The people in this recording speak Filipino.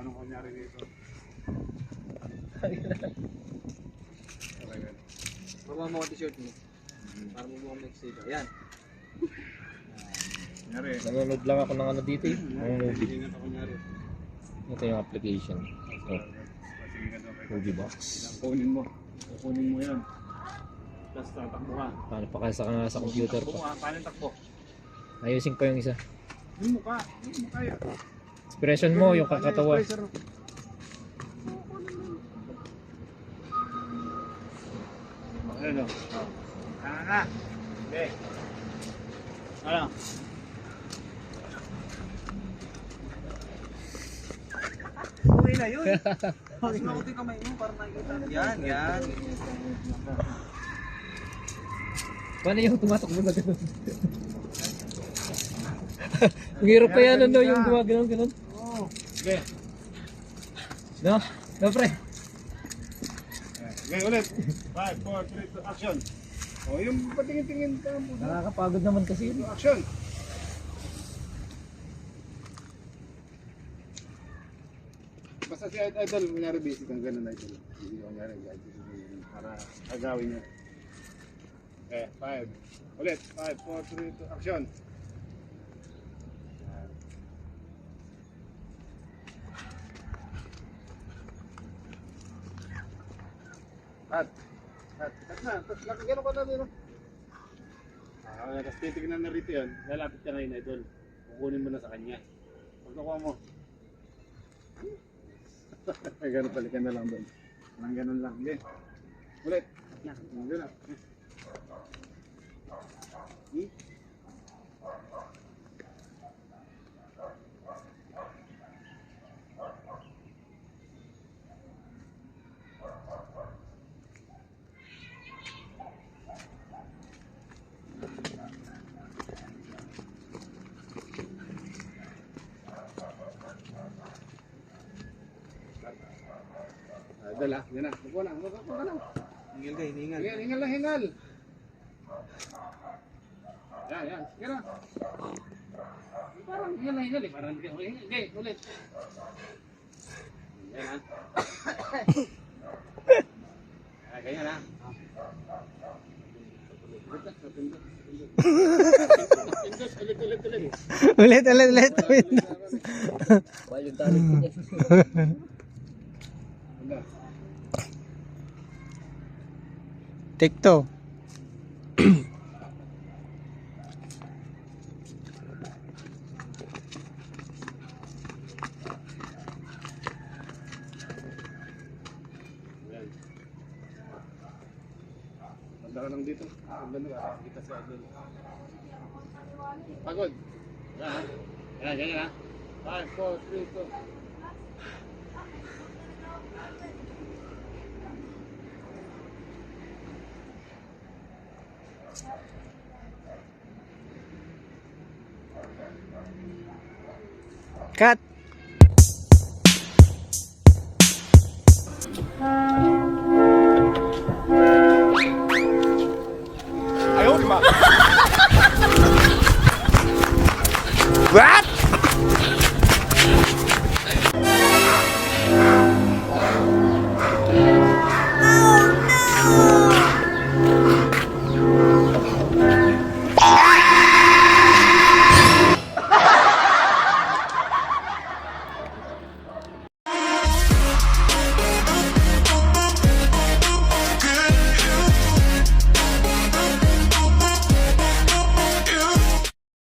anong kunyari dito. Baba mo ang t-shirt mo. Para mo mo mag-save. Ayan. Kunyari. Nanonood lang ako ng ano dito eh. Ang movie. Hindi na kunyari. Ito yung application. Ito. Sige ka doon. Movie box. Kunin mo. Kukunin mo yan. Tapos tatakbo ka. Paano pa kaya sa computer Takbo pa? ka. Paano takbo? Ayusin pa yung isa. Yung mukha. Yung mukha yan. Expression mo, yung kakatawa. Ano? Nga. Okay. Ano? Okay na yun. Mas makuti kamay mo para makikita. Yan, yan. Paano yung tumatakbo na gano'n? Ang hirap pa yan, ano, yung gumagano'n gano'n. Oo. Okay. No? No, pre. Okay, ulit. 5, 4, 3, 2, action. O, yung patingin-tingin ka mo. Nakakapagod naman kasi yun. Action. Basta si Idol, kunyari busy kang ganun Idol. Hindi ko kunyari para agawin niya. Okay, 5. Ulit. 5, 4, 3, 2, action. Cut na. Tapos nakagano ka na din. Tapos titignan na rito yun. Lalapit ka na yun, Idol. Kukunin mo na sa kanya. Pag nakuha mo. Ay, gano'n balikan na lang doon. Nang ganun lang. Okay. Ulit. Doon na. Idol ah. Yan na. Huwag na. Huwag ka na. Hingal ka, hiningal. Hingal lang, hingal. Yan. Sige na. Parang hingal na hingal eh. Parang hindi ka. Okay, ulit. Yan ah. Ganyan ah. Ulit. Wala yung talent ko niya. Take two. Banda ka lang dito. Banda ka. Kita sa Idol. Pagod. Yan, ganyan ha. 5, 4, 3, 2. Cut. Ayaw, di ba? What?